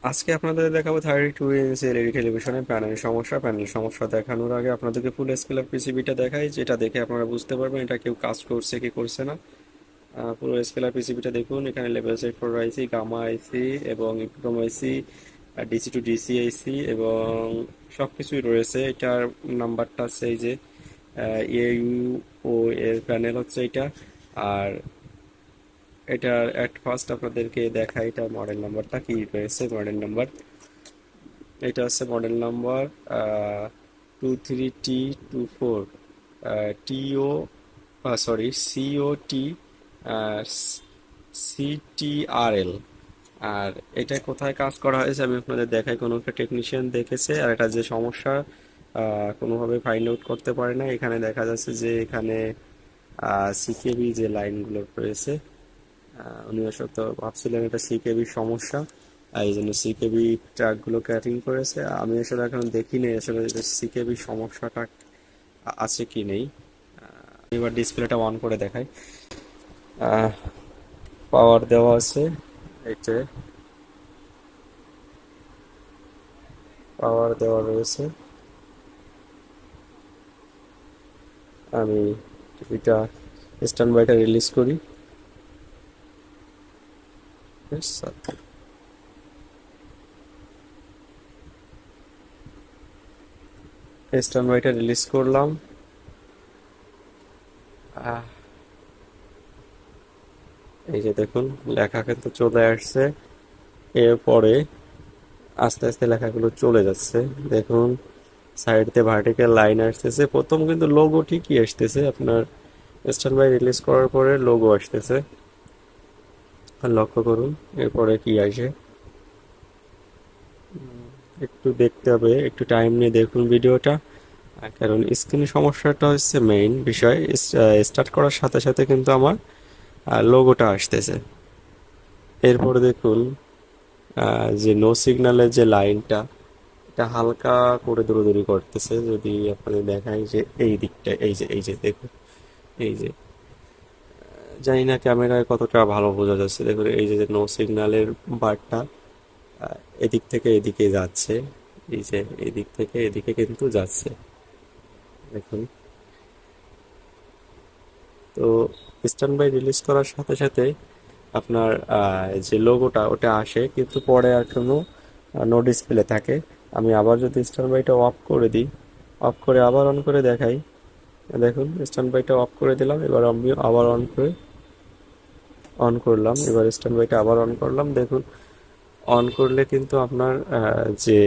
আজকে আপনাদের দেখাবো 32 ইঞ্চি এলইডি টেলিভিশনে প্যানেল সমস্যা দেখানোর আগে আপনাদেরকে ফুল স্কেলার পিসিবিটা দেখাই, যেটা দেখে আপনারা বুঝতে পারবেন এটা কেউ কাজ করছে কি করছে না। পুরো স্কেলার পিসিবিটা দেখুন, এখানে লেভেল সেট ফোর আইসি, গামা আইসি এবং ইপ্রোম আইসি, ডিসি টু ডিসি আইসি এবং সব কিছুই রয়েছে। এটার নাম্বারটা আছে এই যে ইউ ও এর প্যানেল হচ্ছে এটা। আর এটার অ্যাট ফার্স্ট আপনাদেরকে দেখাই এটা মডেল নাম্বারটা কি রয়েছে। মডেল নাম্বার এটা হচ্ছে মডেল নাম্বার 23T24 টিও সরি সিওটি সিটিআরএল। আর এটা কোথায় কাজ করা হয়েছে আমি আপনাদের দেখাই। কোনো একটা টেকনিশিয়ান দেখেছে আর এটা যে সমস্যা কোনোভাবে ফাইন্ড আউট করতে পারে না। এখানে দেখা যাচ্ছে যে এখানে সিকেবি যে লাইনগুলো রয়েছে, উনি আসলে ভাবছিলেন এটা সিকেবির সমস্যা, আর এই জন্য সিকেবি ট্র্যাকগুলো ক্যাটিং করেছে। আমি আসলে এখন দেখিনি আসলে সিকেবি সমস্যাটা আছে কি নেই। এবার ডিসপ্লেটা অন করে দেখাই। পাওয়ার দেওয়া আছে, এতে পাওয়ার দেওয়া রয়েছে। আমি টিভিটা স্ট্যান্ড বাইটা রিলিজ করি। স্ট্যান্ড বাইটা রিলিজ করলাম। আহ, এই যে দেখুন লেখা কিন্তু চলে আসছে। এরপরে আস্তে আস্তে লেখাগুলো চলে যাচ্ছে। দেখুন সাইড দিয়ে ভার্টিক্যাল লাইন আসতেছে। প্রথম কিন্তু লোগো ঠিকই আসতেছে, আপনার স্ট্যান্ড বাই রিলিজ করার পরে লোগো আসতেছে। আর লক্ষ্য করুন এরপরে কি আসে, একটু দেখতে হবে, একটু টাইম নিয়ে দেখুন ভিডিওটা। কারণ স্ক্রিনের সমস্যাটা হচ্ছে মেইন বিষয়। স্টার্ট করার সাথে সাথে কিন্তু আমার লোগোটা আসতেছে। এরপরে দেখুন যে নো সিগন্যালের যে লাইনটা, এটা হালকা করে দৌড়াদৌড়ি করতেছে। যদি আপনাদের দেখাই যে এই দিকটা, এই যে দেখুন, এই যে জানি না ক্যামেরায় কতটা ভালো বোঝা যাচ্ছে। দেখুন এই যে নো সিগন্যালের বারটা এদিক থেকে এদিকে যাচ্ছে। এই যে এদিক থেকে এদিকে কিন্তু যাচ্ছে, দেখুন। তো স্ট্যান্ড বাই রিলিজ করার সাথে সাথে আপনার যে লোগোটা ওটা আসে, কিন্তু পরে আর কোনো নো ডিসপ্লে থাকে। আমি আবার যদি স্ট্যান্ড বাইটা অফ করে দিই, অফ করে আবার অন করে দেখাই, দেখুন স্ট্যান্ড বাইটা অফ করে দিলাম, এবার আমি আবার অন করলাম, এবার স্ট্যান্ড বাইটা আবার অন করলাম। দেখুন অন করলে কিন্তু আপনার যে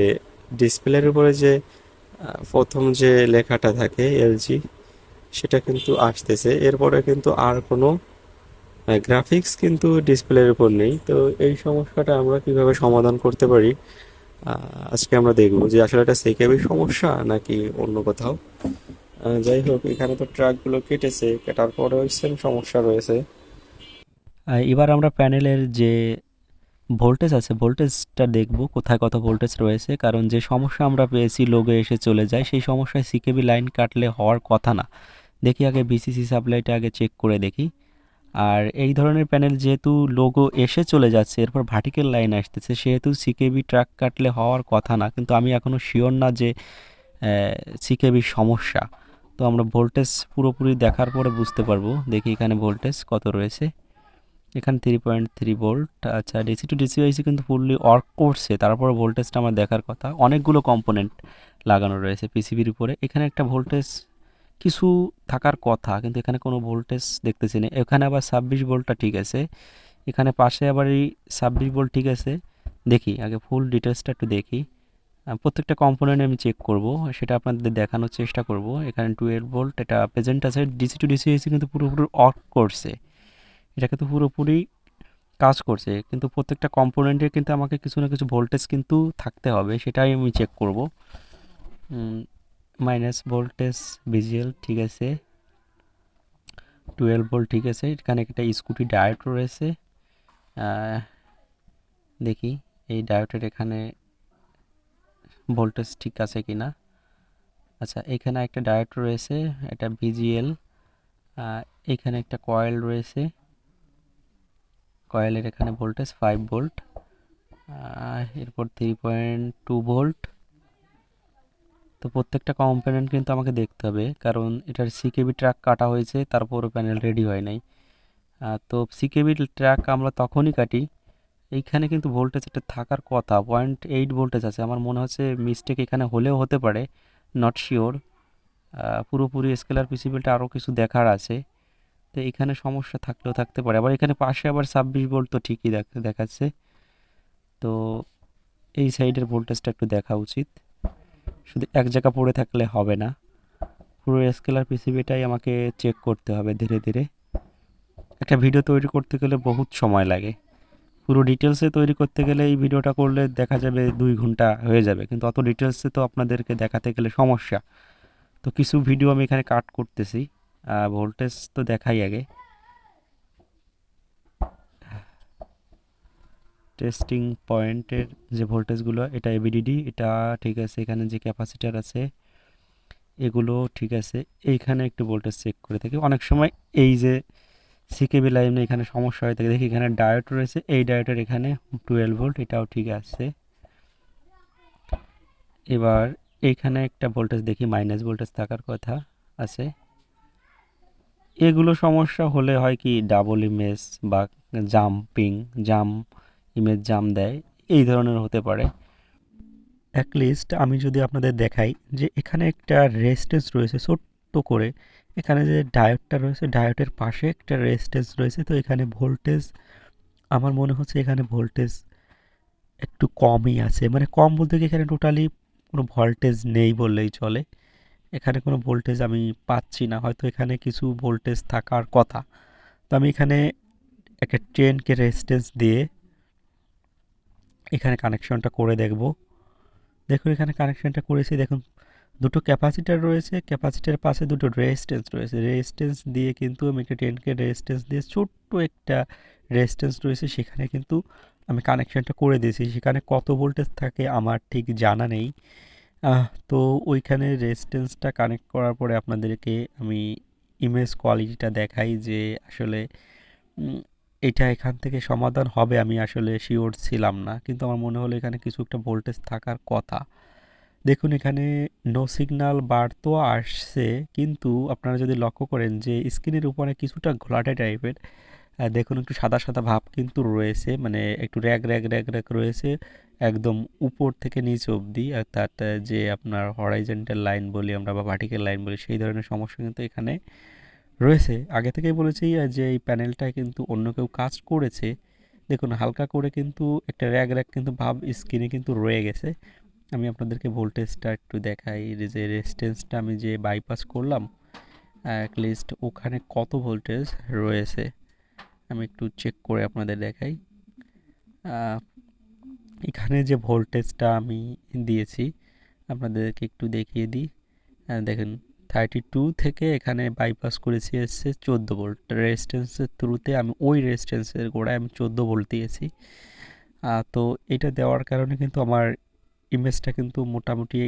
ডিসপ্লের উপরে যে প্রথম যে লেখাটা থাকে এলজি, সেটা কিন্তু আসতেছে। এরপরে কিন্তু আর কোনো গ্রাফিক্স কিন্তু ডিসপ্লের উপর নেই। তো এই সমস্যাটা আমরা কিভাবে সমাধান করতে পারি, আজকে আমরা দেখব যে আসলে এটা সিকেবির সমস্যা নাকি অন্য কোথাও। যাই হোক, এখানে তো ট্র্যাকগুলো কেটেছে, কাটার পরেও সেম সমস্যা রয়েছে। এবার আমরা প্যানেলের যে ভোল্টেজ আছে ভোল্টেজটা দেখব কোথায় কত ভোল্টেজ রয়েছে, কারণ যে সমস্যা আমরা পেয়েছি লোগো এসে চলে যায়, সেই সমস্যায় সিকেবি লাইন কাটলে হওয়ার কথা না। দেখি আগে বিসিসি সাপ্লাইটা আগে চেক করে দেখি। আর এই ধরনের প্যানেল যেহেতু লোগো এসে চলে যাচ্ছে এরপর ভার্টিক্যাল লাইন আসতেছে, সেহেতু সিকেবি ট্র্যাক কাটলে হওয়ার কথা না, কিন্তু আমি এখনও শিওর না যে সিকেবির সমস্যা। তো আমরা ভোল্টেজ পুরোপুরি দেখার পরে বুঝতে পারবো। দেখি এখানে ভোল্টেজ কত রয়েছে। এখানে 3.3 ভোল্ট। আচ্ছা, ডিসি টু ডিসি আইসি কিন্তু ফুললি ওয়ার্ক করছে, তারপর ভোল্টেজটা আমার দেখার কথা। অনেকগুলো কম্পোনেন্ট লাগানো রয়েছে পিসিবির উপরে, এখানে একটা ভোল্টেজ কিছু থাকার কথা, কিন্তু এখানে কোনো ভোল্টেজ দেখতেছি না। এখানে আবার 26 ভোল্টটা ঠিক আছে, এখানে পাশে আবার এই 26 ভোল্ট ঠিক আছে। দেখি আগে ফুল ডিটেলসটা একটু দেখি। প্রত্যেকটা কম্পোনেন্ট আমি চেক করব, সেটা আপনাদের দেখানোর চেষ্টা করব। এখানে 12 ভোল্ট, এটা প্রেজেন্ট আছে। ডিসি টু ডিসি আইসি কিন্তু পুরোপুরি ওয়ার্ক করছে, এটা কিন্তু পুরোপুরি কাজ করছে, কিন্তু প্রত্যেকটা কম্পোনেন্টের কিন্তু আমাকে কিছু না কিছু ভোল্টেজ কিন্তু থাকতে হবে, সেটাই আমি চেক করব। মাইনাস ভোল্টেজ ভিজিএল ঠিক আছে, 12 ভোল্ট ঠিক আছে। এখানে একটা স্কুটি ডায়োড রয়েছে। আহ, দেখি এই ডায়োডের এখানে ভোল্টেজ ঠিক আছে কিনা। আচ্ছা, এখানে একটা ডায়োড রয়েছে, এটা ভিজিএল। এখানে একটা কয়েল রয়েছে, কয়েলের এখানে ভোল্টেজ 5 ভোল্ট। এরপর 3.2 ভোল্ট। তো প্রত্যেকটা কম্পোনেন্ট কিন্তু আমাকে দেখতে হবে, কারণ এটার সিকেবি ট্র্যাক কাটা হয়েছে, তারপরও প্যানেল রেডি হয় নাই। তো সিকেবি ট্র্যাক আমরা তখনই কাটি, এইখানে কিন্তু ভোল্টেজ একটা থাকার কথা, 0.8 ভোল্টেজ আছে। আমার মনে হচ্ছে মিস্টেক এখানে হলেও হতে পারে, নট শিওর। পুরোপুরি স্কেলার পিসিবিলটা আরও কিছু দেখার আছে। তো এখানে সমস্যা থাকলেও থাকতে পারে, আবার এখানে পাশে আবার 26 ভোল্ট তো ঠিকই দেখাচ্ছে। তো এই সাইডের ভোল্টেজটা একটু দেখা উচিত, শুধু এক জায়গা পড়ে থাকলে হবে না, পুরো স্কেলার পিসিবিটাই আমাকে চেক করতে হবে ধীরে ধীরে। একটা ভিডিও তৈরি করতে গেলে বহুত সময় লাগে, পুরো ডিটেলসে তৈরি করতে গেলে এই ভিডিওটা করলে দেখা যাবে 2 ঘন্টা হয়ে যাবে, কিন্তু অত ডিটেলসে তো আপনাদেরকে দেখাতে গেলে সমস্যা। তো কিছু ভিডিও আমি এখানে কাট করতেছি। ভোল্টেজ তো দেখাই আগে, টেস্টিং পয়েন্টের যে ভোল্টেজগুলো, এটা এবিডিডি, এটা ঠিক আছে। এখানে যে ক্যাপাসিটার আছে এগুলো ঠিক আছে। এইখানে একটু ভোল্টেজ চেক করে থাকি অনেক সময়। এই যে সিকেবি লাইনে এখানে সমস্যা হয়ে থাকে, দেখি এখানে ডায়োড রয়েছে, এই ডায়োডের এখানে 12 ভোল্ট, এটাও ঠিক আছে। এবার এইখানে একটা ভোল্টেজ দেখি, মাইনাস ভোল্টেজ থাকার কথা আছে। এগুলো সমস্যা হলে হয় কি, ডাবল ইমেজ বা জাম ইমেজ জাম দেয়, এই ধরনের হতে পারে। অ্যাটলিস্ট আমি যদি আপনাদের দেখাই যে এখানে একটা রেজিস্ট্যান্স রয়েছে ছোট্ট করে, এখানে যে ডায়োডটা রয়েছে ডায়োডের পাশে একটা রেজিস্ট্যান্স রয়েছে, তো এখানে ভোল্টেজ আমার মনে হচ্ছে এখানে ভোল্টেজ একটু কমই আছে, মানে কম বলতে কি এখানে টোটালি কোনো ভোল্টেজ নেই বললেই চলে। এখানে কোনো ভোল্টেজ আমি পাচ্ছি না, হয়তো এখানে কিছু ভোল্টেজ থাকার কথা। তো আমি এখানে একটা 10K রেজিস্ট্যান্স দিয়ে এখানে কানেকশনটা করে দেখব। দেখুন এখানে কানেকশনটা করেছি, দেখুন দুটো ক্যাপাসিটার রয়েছে, ক্যাপাসিটারের পাশে দুটো রেজিস্ট্যান্স রয়েছে, রেজিস্ট্যান্স দিয়ে কিন্তু আমি একটা 10K রেজিস্ট্যান্স দিয়ে ছোট্ট একটা রেজিস্ট্যান্স রয়েছে সেখানে কিন্তু আমি কানেকশনটা করে দিয়েছি। সেখানে কত ভোল্টেজ থাকে আমার ঠিক জানা নেই। তো ওইখানে রেজিস্ট্যান্সটা কানেক্ট করার পরে আপনাদেরকে আমি ইমেজ কোয়ালিটিটা দেখাই যে আসলে উম, এটা এখান থেকে সমাধান হবে, আমি আসলে শিওর ছিলাম না, কিন্তু আমার মনে হলো এখানে কিছু একটা ভোল্টেজ থাকার কথা। দেখুন এখানে নো সিগন্যাল বার তো আসছে, কিন্তু আপনারা যদি লক্ষ্য করেন যে স্ক্রিনের উপরে কিছুটা ঘোলাটে টাইপের, দেখুন একটু সাদা সাদা ভাব কিন্তু রয়েছে, মানে একটু র্যাগ র্যাগ র্যাগ র্যাগ রয়েছে একদম উপর থেকে নিচ অবধি, অর্থাৎ যে আপনার হরাইজন্টাল লাইন বলি আমরা বা ভার্টিক্যাল লাইন বলি, সেই ধরনের সমস্যা কিন্তু এখানে রয়েছে। আগে থেকেই বলেছি যে এই প্যানেলটা কিন্তু অন্য কেউ কাজ করেছে। দেখুন হালকা করে কিন্তু একটা র্যাগ র্যাগ কিন্তু ভাব স্ক্রিনে কিন্তু রয়ে গেছে। আমি আপনাদেরকে ভোল্টেজটা একটু দেখাই, যে রেজিস্ট্যান্সটা আমি যে বাইপাস করলাম অ্যাটলিস্ট ওখানে কত ভোল্টেজ রয়েছে আমি একটু চেক করে আপনাদের দেখাই। আহ, এখানে যে ভোল্টেজটা আমি দিয়েছি আপনাদেরকে একটু দেখিয়ে দিই। দেখেন 32 থেকে এখানে বাইপাস করেছি এসছে 14 ভোল্ট, রেজিস্ট্যান্সের থ্রুতে আমি ওই রেজিস্ট্যান্সের গোড়ায় আমি 14 ভোল্ট দিয়েছি। তো এটা দেওয়ার কারণে কিন্তু আমার ইমেজটা কিন্তু মোটামুটি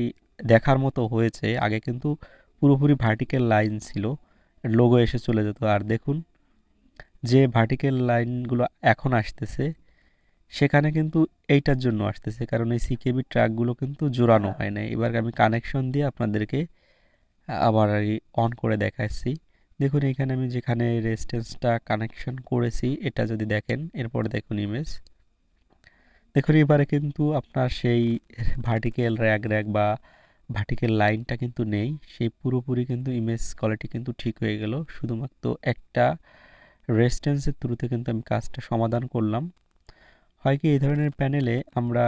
দেখার মতো হয়েছে। আগে কিন্তু পুরোপুরি ভার্টিক্যাল লাইন ছিল, লোগো এসে চলে যেত। আর দেখুন যে ভার্টিক্যাল লাইনগুলো এখন আসতেছে সেখানে কিন্তু এইটার জন্য আসতেছে, কারণ এই সিকেবি ট্র্যাকগুলো কিন্তু জোড়ানো হয় না। এবার আমি কানেকশন দিয়ে আপনাদেরকে আবার অন করে দেখাচ্ছি। দেখুন এখানে আমি যেখানে রেজিস্ট্যান্সটা কানেকশন করেছি এটা যদি দেখেন, এরপরে দেখুন ইমেজ, দেখুন এবারে কিন্তু আপনার সেই ভার্টিক্যাল র্যাগ র্যাগ বা ভার্টিক্যাল লাইনটা কিন্তু নেই, সেই পুরোপুরি কিন্তু ইমেজ কোয়ালিটি কিন্তু ঠিক হয়ে গেল। শুধুমাত্র একটা রেজিস্ট্যান্সের থ্রুতে কিন্তু আমি কাজটা সমাধান করলাম। হয় কি এই ধরনের প্যানেলে আমরা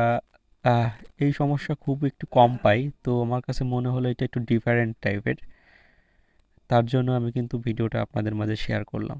আহ, এই সমস্যা খুব একটু কম পাই, তো আমার কাছে মনে হলো এটা একটু ডিফারেন্ট টাইপের, তার জন্য আমি কিন্তু ভিডিওটা আপনাদের মাঝে শেয়ার করলাম।